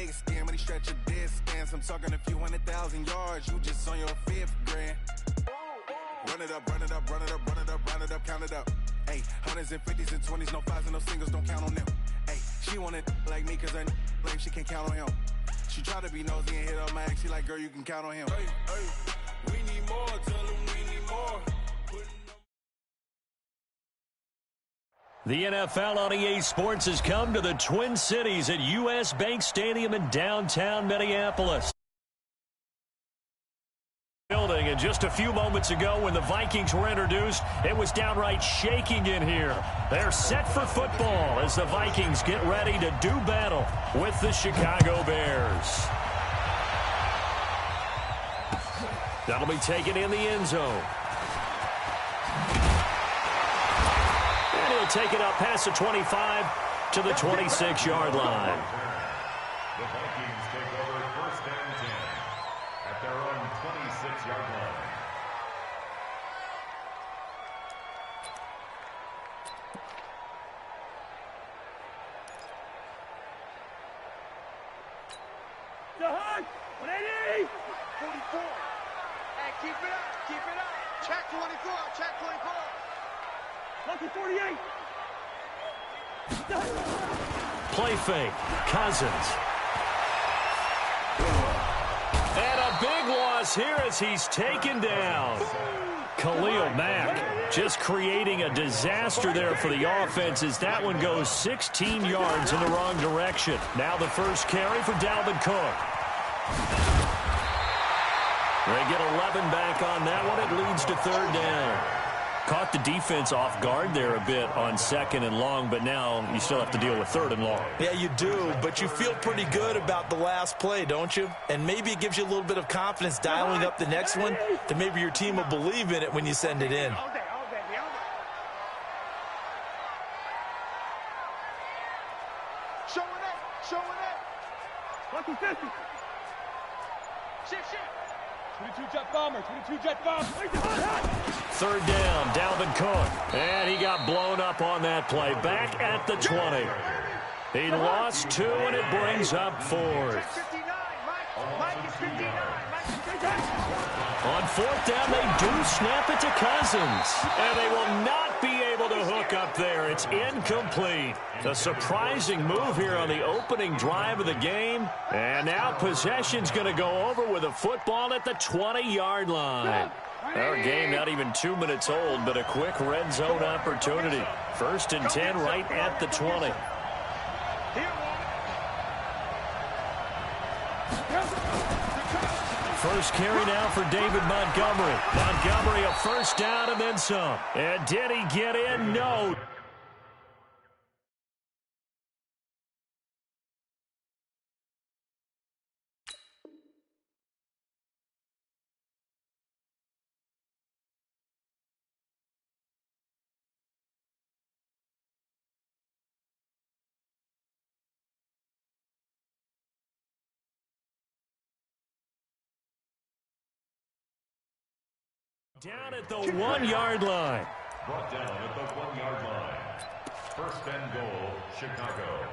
leg skin, but he stretch your distance. I'm talking a few 100,000 yards, you just on your 5th grand. Run it up, run it up, run it up, run it up, run it up, count it up. Hey, hundreds and 50s and 20s, no 5s and no singles, don't count on them. Hey, she want it like me, cause I blame she can't count on him. She try to be nosy and hit up my ex, she like, girl, you can count on him. Hey, hey, we need more, tell them we need more. The NFL on EA Sports has come to the Twin Cities at U.S. Bank Stadium in downtown Minneapolis. Building, and just a few moments ago when the Vikings were introduced, it was downright shaking in here. They're set for football as the Vikings get ready to do battle with the Chicago Bears. That'll be taken in the end zone. And he'll take it up past the 25 to the 26-yard line. The Vikings take over first and 10 at their own 26-yard line. The hunt! 180! 44. Hey, keep it up, keep it up. Check 24, check 24. Lucky 48. Play fake. Cousins. And a big loss here as he's taken down. Khalil Mack just creating a disaster there for the offense as that one goes 16 yards in the wrong direction. Now the first carry for Dalvin Cook. They get 11 back on that one. It leads to third down. Caught the defense off guard there a bit on second and long, but now you still have to deal with third and long. Yeah, you do, but you feel pretty good about the last play, don't you? And maybe it gives you a little bit of confidence dialing up the next one that maybe your team will believe in it when you send it in. Showing it, showing it. Lucky 50. Shift. 22 jet bomber, 22 jet bomber. Third down, Dalvin Cook. And he got blown up on that play. Back at the 20. He lost 2, and it brings up fourth. Mike is 59. On fourth down, they do snap it to Cousins. And they will not be able to hook up there. It's incomplete. A surprising move here on the opening drive of the game. And now possession's going to go over with a football at the 20-yard line. Our game not even 2 minutes old, but a quick red zone opportunity. First and 10 right at the 20. First carry now for David Montgomery. Montgomery a first down and then some. And did he get in? No. Down at the 1-yard line. Brought down at the 1-yard line. First and goal, Chicago.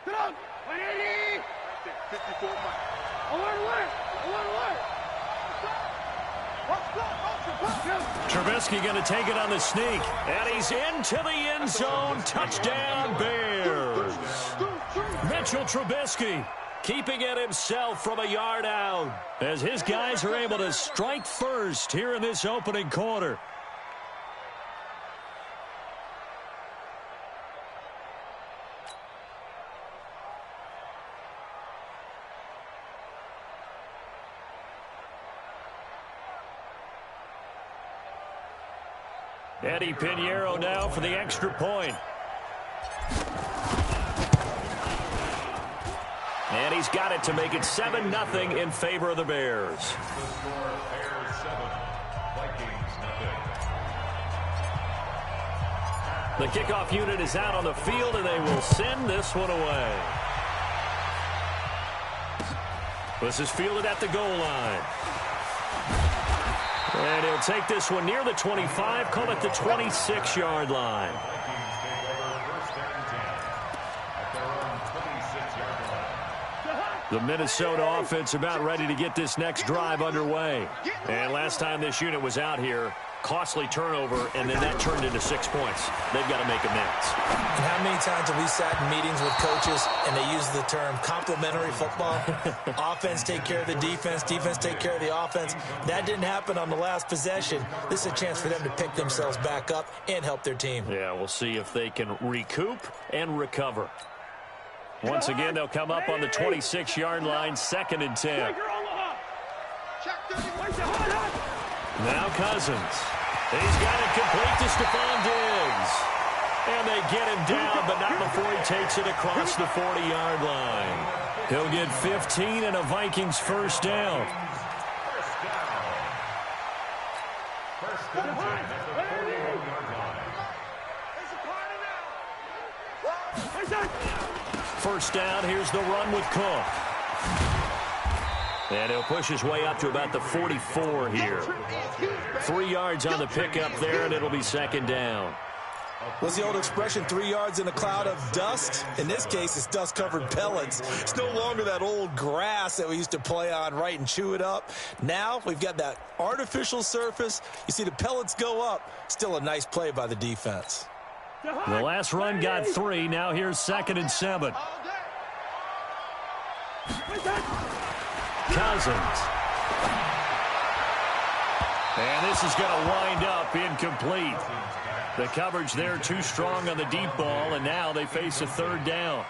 Get up! 180! 54 miles. Alert! Trubisky going to take it on the sneak. And he's into the end zone. Touchdown, Bears. Mitchell Trubisky keeping it himself from a yard out as his guys are able to strike first here in this opening quarter. Eddie Pinheiro now for the extra point. And he's got it to make it 7-0 in favor of the Bears. The score, Bears 7, Vikings nothing. The kickoff unit is out on the field, and they will send this one away. This is fielded at the goal line. And he'll take this one near the 25, call it the 26-yard line. The Minnesota offense about ready to get this next drive underway. And last time this unit was out here, costly turnover, and then that turned into 6 points. They've got to make amends. And how many times have we sat in meetings with coaches and they use the term complementary football? Offense take care of the defense, defense take care of the offense. That didn't happen on the last possession. This is a chance for them to pick themselves back up and help their team. Yeah, we'll see if they can recoup and recover. Once again, they'll come up on the 26-yard line, 2nd and 10. Now Cousins. He's got it complete to Stephon Diggs. And they get him down, but not before he takes it across the 40-yard line. He'll get 15 and a Vikings first down. First down, here's the run with Cook. And he'll push his way up to about the 44 here. 3 yards on the pickup there, and it'll be 2nd down. What's the old expression, 3 yards in a cloud of dust? In this case, it's dust-covered pellets. It's no longer that old grass that we used to play on, right, and chew it up. Now we've got that artificial surface. You see the pellets go up. Still a nice play by the defense. The last run got 3. Now here's 2nd and 7. Cousins. And this is going to wind up incomplete. The coverage there too strong on the deep ball, and now they face a 3rd down.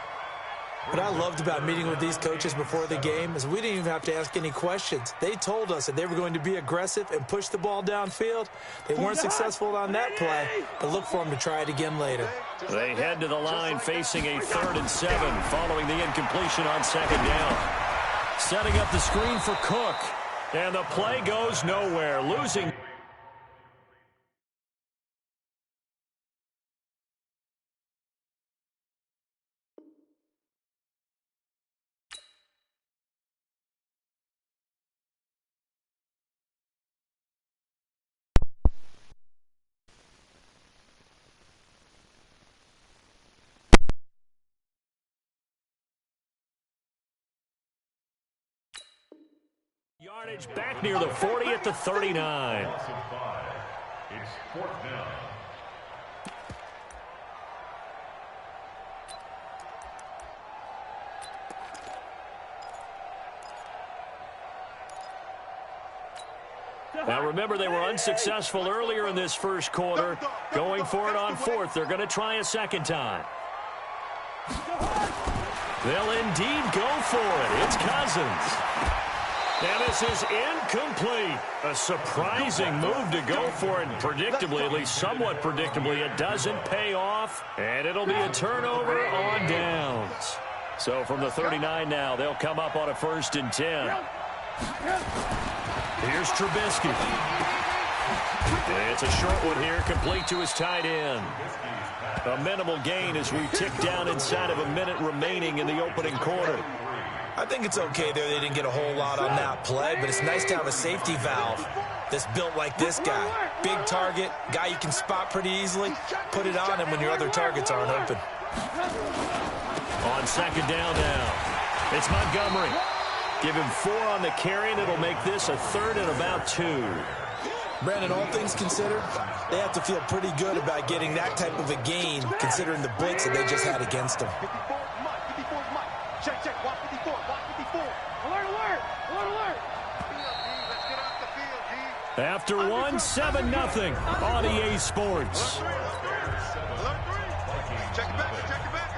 What I loved about meeting with these coaches before the game is we didn't even have to ask any questions. They told us that they were going to be aggressive and push the ball downfield. They weren't successful on that play, but look for them to try it again later. They head to the line facing a 3rd and 7 following the incompletion on 2nd down. Setting up the screen for Cook. And the play goes nowhere, losing. Yardage back near the 40 at the 39. It's 4th down. Now remember, they were unsuccessful earlier in this first quarter. Going for it on 4th. They're going to try a 2nd time. They'll indeed go for it. It's Cousins. And this is incomplete. A surprising move to go for it. Predictably, at least somewhat predictably, it doesn't pay off. And it'll be a turnover on downs. So from the 39 now, they'll come up on a 1st and 10. Here's Trubisky. It's a short one here, complete to his tight end. A minimal gain as we tick down inside of a minute remaining in the opening quarter. I think it's okay there. They didn't get a whole lot on that play, but it's nice to have a safety valve that's built like this guy. Big target, guy you can spot pretty easily. Put it on him when your other targets aren't open. On 2nd down now, it's Montgomery. Give him 4 on the carry, and it'll make this a 3rd and about 2. Brandon, all things considered, they have to feel pretty good about getting that type of a gain, considering the blitz that they just had against them. Check, check, watch 54, watch 54. Alert, alert, alert, alert. Let's get off the field, D. After 1-7-0 on EA Sports. Alert 3. Check it back, check it back.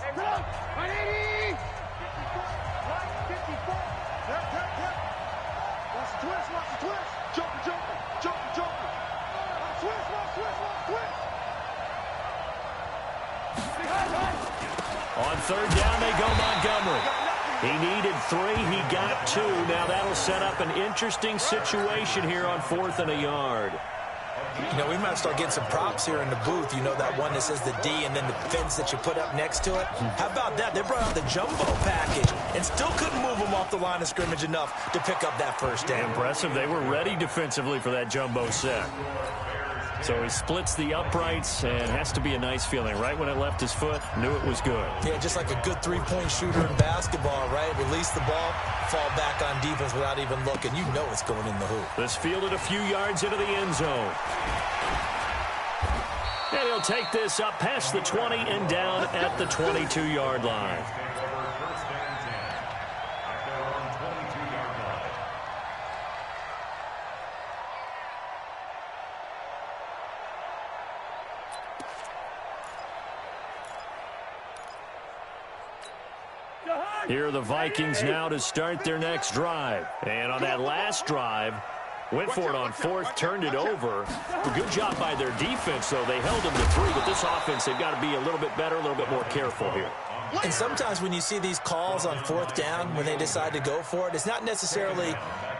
Hey, run, 180. 54. Yep, yep, yep. Watch the twist, watch the twist. Joker, joker, joker, joker. Watch twist, watch twist, watch twist. On 3rd down, they go Montgomery. He needed 3. He got 2. Now that'll set up an interesting situation here on 4th and a yard. You know, we might start getting some props here in the booth. You know, that one that says the D and then the fence that you put up next to it. How about that? They brought out the jumbo package and still couldn't move them off the line of scrimmage enough to pick up that first down. Impressive. They were ready defensively for that jumbo set. So he splits the uprights and has to be a nice feeling. Right when it left his foot, knew it was good. Yeah, just like a good three-point shooter in basketball, right? Release the ball, fall back on defense without even looking. You know it's going in the hoop. This fielded a few yards into the end zone. And he'll take this up past the 20 and down at the 22-yard line. Here are the Vikings now to start their next drive. And on that last drive, went for it on fourth, turned it over. Good job by their defense, though. They held them to 3. But this offense, they've got to be a little bit better, a little bit more careful here. And sometimes when you see these calls on fourth down, when they decide to go for it, it's not necessarily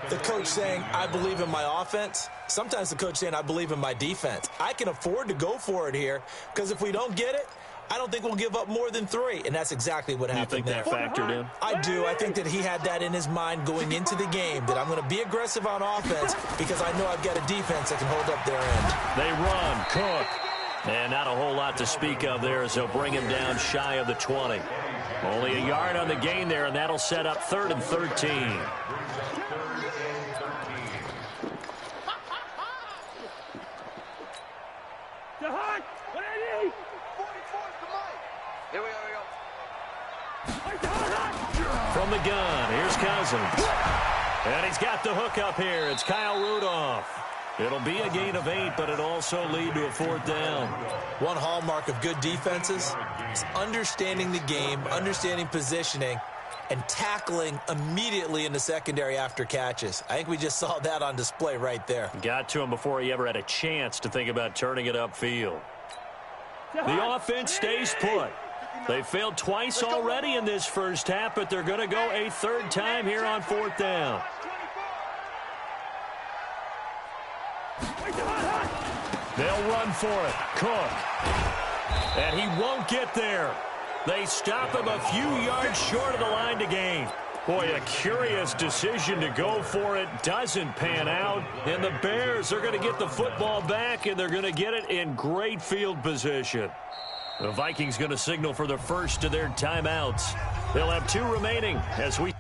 the coach saying, I believe in my offense. Sometimes the coach saying, I believe in my defense. I can afford to go for it here because if we don't get it, I don't think we'll give up more than 3, and that's exactly what happened there. You think that factored in? I do. I think that he had that in his mind going into the game, that I'm going to be aggressive on offense because I know I've got a defense that can hold up their end. They run, Cook. And not a whole lot to speak of there as they'll bring him down shy of the 20. Only a yard on the gain there, and that'll set up 3rd and 13. From the gun, here's Cousins. And he's got the hook up here. It's Kyle Rudolph. It'll be a gain of 8, but it'll also lead to a 4th down. One hallmark of good defenses is understanding the game, understanding positioning, and tackling immediately in the secondary after catches. I think we just saw that on display right there. Got to him before he ever had a chance to think about turning it upfield. The offense stays put. They failed twice already in this first half, but they're going to go a 3rd time here on 4th down. They'll run for it. Cook. And he won't get there. They stop him a few yards short of the line to gain. Boy, a curious decision to go for it. Doesn't pan out. And the Bears are going to get the football back, and they're going to get it in great field position. The Vikings going to signal for the first of their timeouts. They'll have 2 remaining as we